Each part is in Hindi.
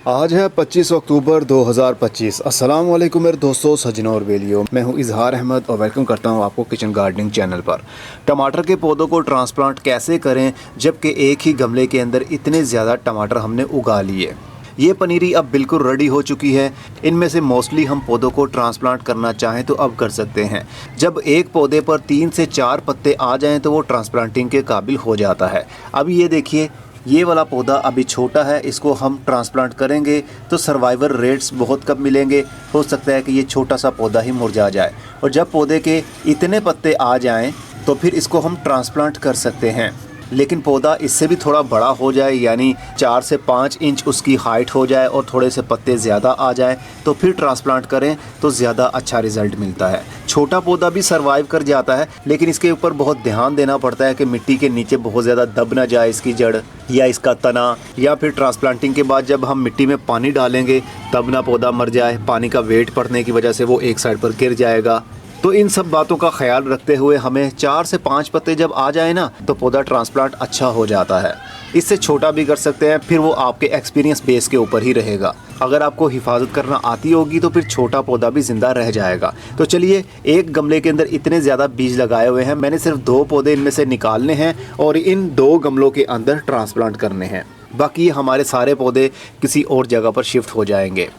आज है 25 अक्टूबर 2025। अस्सलाम वालेकुम मेरे दोस्तों, सजनों और बेलियों। मैं हूं इजहार अहमद और वेलकम करता हूं आपको किचन गार्डनिंग चैनल पर। टमाटर के पौधों को ट्रांसप्लांट कैसे करें जबकि एक ही गमले के अंदर इतने ज़्यादा टमाटर हमने उगा लिए। ये पनीरी अब बिल्कुल रेडी हो चुकी है। इनमें से मोस्टली हम पौधों को ट्रांसप्लांट करना चाहें तो अब कर सकते हैं। जब एक पौधे पर 3 से 4 पत्ते आ जाएं तो वो ट्रांसप्लांटिंग के काबिल हो जाता है। अब ये देखिए, ये वाला पौधा अभी छोटा है, इसको हम ट्रांसप्लांट करेंगे तो सर्वाइवल रेट्स बहुत कम मिलेंगे। हो सकता है कि ये छोटा सा पौधा ही मुरझा जाए, और जब पौधे के इतने पत्ते आ जाएं तो फिर इसको हम ट्रांसप्लांट कर सकते हैं। लेकिन पौधा इससे भी थोड़ा बड़ा हो जाए, यानी 4 से 5 इंच उसकी हाइट हो जाए और थोड़े से पत्ते ज़्यादा आ जाए तो फिर ट्रांसप्लांट करें तो ज़्यादा अच्छा रिज़ल्ट मिलता है। छोटा पौधा भी सरवाइव कर जाता है, लेकिन इसके ऊपर बहुत ध्यान देना पड़ता है कि मिट्टी के नीचे बहुत ज़्यादा दब ना जाए इसकी जड़ या इसका तना, या फिर ट्रांसप्लांटिंग के बाद जब हम मिट्टी में पानी डालेंगे तब ना पौधा मर जाए। पानी का वेट पड़ने की वजह से वो एक साइड पर गिर जाएगा। तो इन सब बातों का ख्याल रखते हुए हमें 4 से 5 पत्ते जब आ जाए ना तो पौधा ट्रांसप्लांट अच्छा हो जाता है। इससे छोटा भी कर सकते हैं, फिर वो आपके एक्सपीरियंस बेस के ऊपर ही रहेगा। अगर आपको हिफाजत करना आती होगी तो फिर छोटा पौधा भी ज़िंदा रह जाएगा। तो चलिए, एक गमले के अंदर इतने ज़्यादा बीज लगाए हुए हैं, मैंने सिर्फ 2 पौधे इनमें से निकालने हैं और इन 2 गमलों के अंदर ट्रांसप्लांट करने हैं। बाकी हमारे सारे पौधे किसी और जगह पर शिफ्ट हो जाएंगे।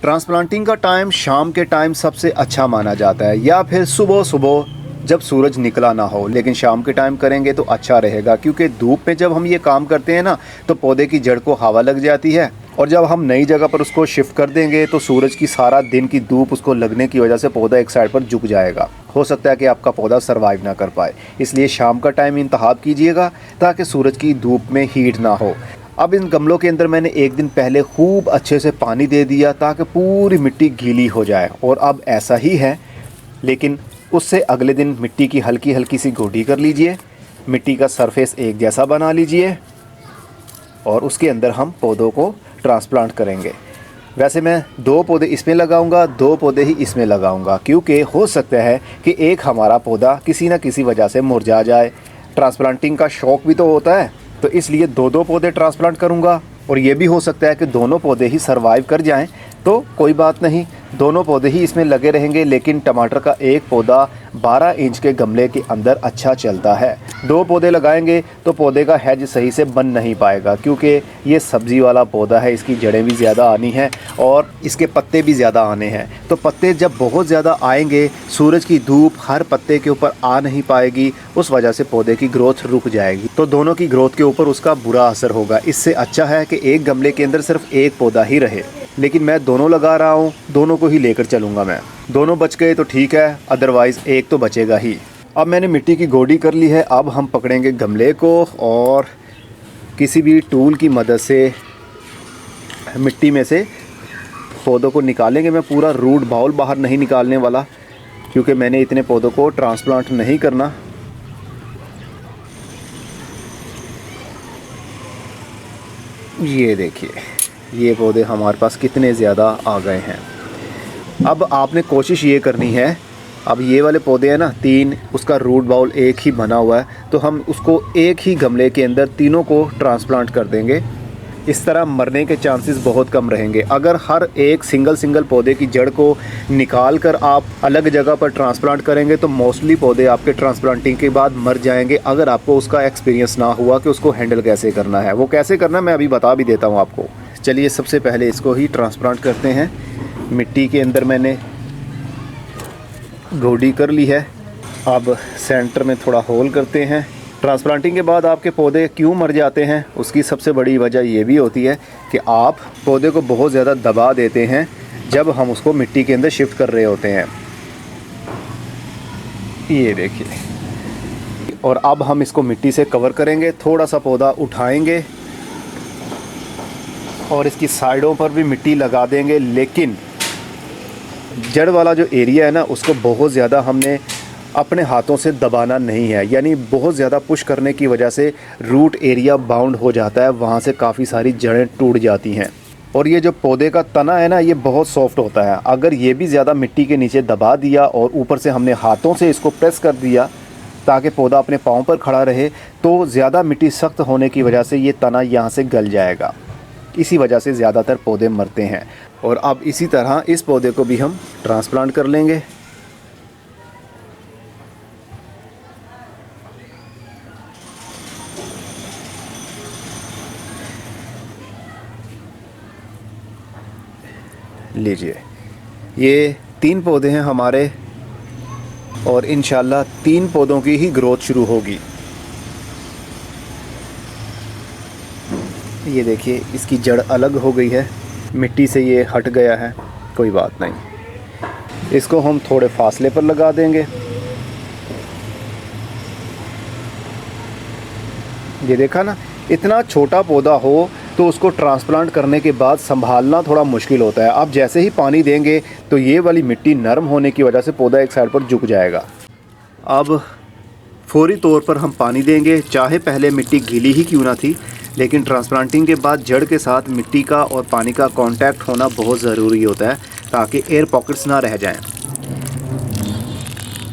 ट्रांसप्लांटिंग का टाइम शाम के टाइम सबसे अच्छा माना जाता है, या फिर सुबह सुबह जब सूरज निकला ना हो। लेकिन शाम के टाइम करेंगे तो अच्छा रहेगा, क्योंकि धूप में जब हम ये काम करते हैं ना तो पौधे की जड़ को हवा लग जाती है, और जब हम नई जगह पर उसको शिफ्ट कर देंगे तो सूरज की सारा दिन की धूप उसको लगने की वजह से पौधा एक साइड पर झुक जाएगा। हो सकता है कि आपका पौधा सरवाइव ना कर पाए। इसलिए शाम का टाइम इंतखाब कीजिएगा ताकि सूरज की धूप में हीट ना हो। अब इन गमलों के अंदर मैंने एक दिन पहले खूब अच्छे से पानी दे दिया ताकि पूरी मिट्टी गीली हो जाए, और अब ऐसा ही है। लेकिन उससे अगले दिन मिट्टी की हल्की हल्की सी गोडी कर लीजिए, मिट्टी का सरफेस एक जैसा बना लीजिए, और उसके अंदर हम पौधों को ट्रांसप्लांट करेंगे। वैसे मैं 2 पौधे इसमें लगाऊंगा, 2 पौधे ही इसमें लगाऊंगा, क्योंकि हो सकता है कि एक हमारा पौधा किसी न किसी वजह से मुरझा जाए। ट्रांसप्लांटिंग का शौक़ भी तो होता है, तो इसलिए 2-2 पौधे ट्रांसप्लांट करूंगा। और ये भी हो सकता है कि दोनों पौधे ही सरवाइव कर जाएं, तो कोई बात नहीं, दोनों पौधे ही इसमें लगे रहेंगे। लेकिन टमाटर का एक पौधा 12 इंच के गमले के अंदर अच्छा चलता है। 2 पौधे लगाएंगे तो पौधे का हैज सही से बन नहीं पाएगा, क्योंकि ये सब्ज़ी वाला पौधा है, इसकी जड़ें भी ज़्यादा आनी हैं और इसके पत्ते भी ज़्यादा आने हैं। तो पत्ते जब बहुत ज़्यादा आएंगे, सूरज की धूप हर पत्ते के ऊपर आ नहीं पाएगी, उस वजह से पौधे की ग्रोथ रुक जाएगी, तो दोनों की ग्रोथ के ऊपर उसका बुरा असर होगा। इससे अच्छा है कि एक गमले के अंदर सिर्फ एक पौधा ही रहे। लेकिन मैं दोनों लगा रहा हूँ, दोनों को ही लेकर चलूँगा मैं। दोनों बच गए तो ठीक है, अदरवाइज़ एक तो बचेगा ही। अब मैंने मिट्टी की गोडी कर ली है। अब हम पकड़ेंगे गमले को और किसी भी टूल की मदद से मिट्टी में से पौधों को निकालेंगे। मैं पूरा रूट बाउल बाहर नहीं निकालने वाला, क्योंकि मैंने इतने पौधों को ट्रांसप्लांट नहीं करना। ये देखिए, ये पौधे हमारे पास कितने ज़्यादा आ गए हैं। अब आपने कोशिश ये करनी है, अब ये वाले पौधे हैं ना 3, उसका रूट बाउल एक ही बना हुआ है, तो हम उसको एक ही गमले के अंदर तीनों को ट्रांसप्लांट कर देंगे। इस तरह मरने के चांसेस बहुत कम रहेंगे। अगर हर एक सिंगल पौधे की जड़ को निकाल कर आप अलग जगह पर ट्रांसप्लांट करेंगे तो मोस्टली पौधे आपके ट्रांसप्लांटिंग के बाद मर जाएंगे, अगर आपको उसका एक्सपीरियंस ना हुआ कि उसको हैंडल कैसे करना है। वो कैसे करना है मैं अभी बता भी देता हूँ आपको। चलिए, सबसे पहले इसको ही ट्रांसप्लांट करते हैं। मिट्टी के अंदर मैंने गोडी कर ली है। अब सेंटर में थोड़ा होल करते हैं। ट्रांसप्लांटिंग के बाद आपके पौधे क्यों मर जाते हैं, उसकी सबसे बड़ी वजह ये भी होती है कि आप पौधे को बहुत ज़्यादा दबा देते हैं जब हम उसको मिट्टी के अंदर शिफ्ट कर रहे होते हैं। ये देखिए, और अब हम इसको मिट्टी से कवर करेंगे। थोड़ा सा पौधा उठाएंगे और इसकी साइडों पर भी मिट्टी लगा देंगे, लेकिन जड़ वाला जो एरिया है ना उसको बहुत ज़्यादा हमने अपने हाथों से दबाना नहीं है, यानी बहुत ज़्यादा पुश करने की वजह से रूट एरिया बाउंड हो जाता है, वहाँ से काफ़ी सारी जड़ें टूट जाती हैं। और ये जो पौधे का तना है ना, ये बहुत सॉफ्ट होता है। अगर ये भी ज़्यादा मिट्टी के नीचे दबा दिया और ऊपर से हमने हाथों से इसको प्रेस कर दिया ताकि पौधा अपने पाँव पर खड़ा रहे, तो ज़्यादा मिट्टी सख्त होने की वजह से ये तना यहाँ से गल जाएगा। इसी वजह से ज़्यादातर पौधे मरते हैं। और अब इसी तरह इस पौधे को भी हम ट्रांसप्लांट कर लेंगे। लीजिए, ये 3 पौधे हैं हमारे और इंशाल्लाह 3 पौधों की ही ग्रोथ शुरू होगी। ये देखिए, इसकी जड़ अलग हो गई है, मिट्टी से ये हट गया है, कोई बात नहीं। इसको हम थोड़े फासले पर लगा देंगे। ये देखा ना, इतना छोटा पौधा हो तो उसको ट्रांसप्लांट करने के बाद संभालना थोड़ा मुश्किल होता है। आप जैसे ही पानी देंगे तो ये वाली मिट्टी नरम होने की वजह से पौधा एक साइड पर झुक जाएगा। अब फौरी तौर पर हम पानी देंगे, चाहे पहले मिट्टी गीली ही क्यों ना थी, लेकिन ट्रांसप्लांटिंग के बाद जड़ के साथ मिट्टी का और पानी का कांटेक्ट होना बहुत ज़रूरी होता है ताकि एयर पॉकेट्स ना रह जाएं।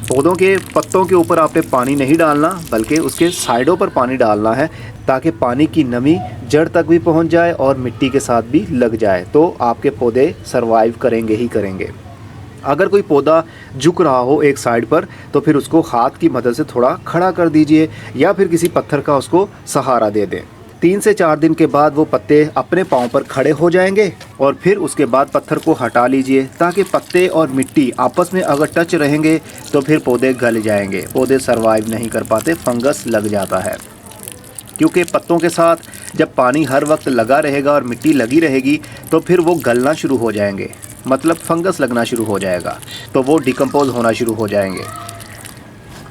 पौधों के पत्तों के ऊपर आपने पानी नहीं डालना, बल्कि उसके साइडों पर पानी डालना है ताकि पानी की नमी जड़ तक भी पहुंच जाए और मिट्टी के साथ भी लग जाए, तो आपके पौधे सरवाइव करेंगे ही करेंगे। अगर कोई पौधा झुक रहा हो एक साइड पर तो फिर उसको हाथ की मदद से थोड़ा खड़ा कर दीजिए या फिर किसी पत्थर का उसको सहारा दे दें। 3 से 4 दिन के बाद वो पत्ते अपने पाँव पर खड़े हो जाएंगे और फिर उसके बाद पत्थर को हटा लीजिए ताकि पत्ते और मिट्टी आपस में अगर टच रहेंगे तो फिर पौधे गल जाएंगे, पौधे सरवाइव नहीं कर पाते, फंगस लग जाता है। क्योंकि पत्तों के साथ जब पानी हर वक्त लगा रहेगा और मिट्टी लगी रहेगी तो फिर वो गलना शुरू हो जाएंगे, मतलब फंगस लगना शुरू हो जाएगा, तो वो डिकम्पोज होना शुरू हो जाएंगे।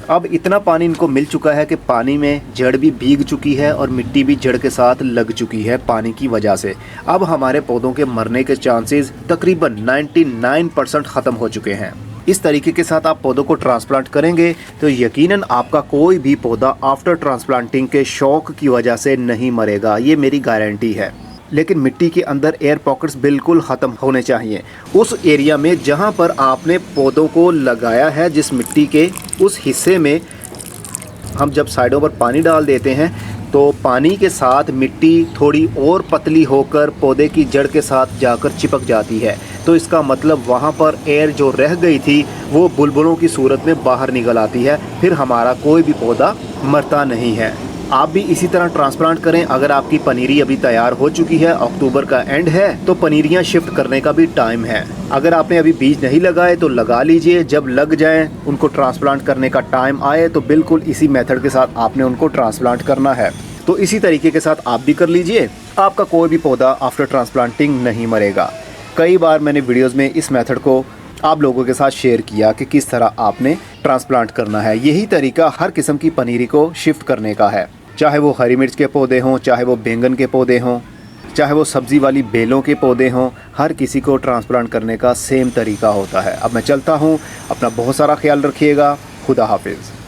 अब इतना पानी इनको मिल चुका है कि पानी में जड़ भी भीग चुकी है और मिट्टी भी जड़ के साथ लग चुकी है पानी की वजह से। अब हमारे पौधों के मरने के चांसेस तकरीबन 99% ख़त्म हो चुके हैं। इस तरीके के साथ आप पौधों को ट्रांसप्लांट करेंगे तो यकीनन आपका कोई भी पौधा आफ्टर ट्रांसप्लांटिंग के शॉक की वजह से नहीं मरेगा, ये मेरी गारंटी है। लेकिन मिट्टी के अंदर एयर पॉकेट्स बिल्कुल ख़त्म होने चाहिए। उस एरिया में जहां पर आपने पौधों को लगाया है, जिस मिट्टी के उस हिस्से में हम जब साइडों पर पानी डाल देते हैं तो पानी के साथ मिट्टी थोड़ी और पतली होकर पौधे की जड़ के साथ जाकर चिपक जाती है, तो इसका मतलब वहाँ पर एयर जो रह गई थी वो बुलबुलों की सूरत में बाहर निकल आती है, फिर हमारा कोई भी पौधा मरता नहीं है। आप भी इसी तरह ट्रांसप्लांट करें। अगर आपकी पनीरी अभी तैयार हो चुकी है, अक्टूबर का एंड है, तो पनीरियां शिफ्ट करने का भी टाइम है। अगर आपने अभी बीज नहीं लगाए तो लगा लीजिए, जब लग जाएं, उनको ट्रांसप्लांट करने का टाइम आए तो बिल्कुल इसी मेथड के साथ आपने उनको ट्रांसप्लांट करना है। तो इसी तरीके के साथ आप भी कर लीजिए, आपका कोई भी पौधा आफ्टर ट्रांसप्लांटिंग नहीं मरेगा। कई बार मैंने वीडियोज़ में इस मेथड को आप लोगों के साथ शेयर किया कि किस तरह आपने ट्रांसप्लांट करना है। यही तरीका हर किस्म की पनीरी को शिफ्ट करने का है, चाहे वो हरी मिर्च के पौधे हों, चाहे वो बैंगन के पौधे हों, चाहे वो सब्ज़ी वाली बेलों के पौधे हों, हर किसी को ट्रांसप्लांट करने का सेम तरीका होता है। अब मैं चलता हूँ, अपना बहुत सारा ख्याल रखिएगा। खुदा हाफिज़।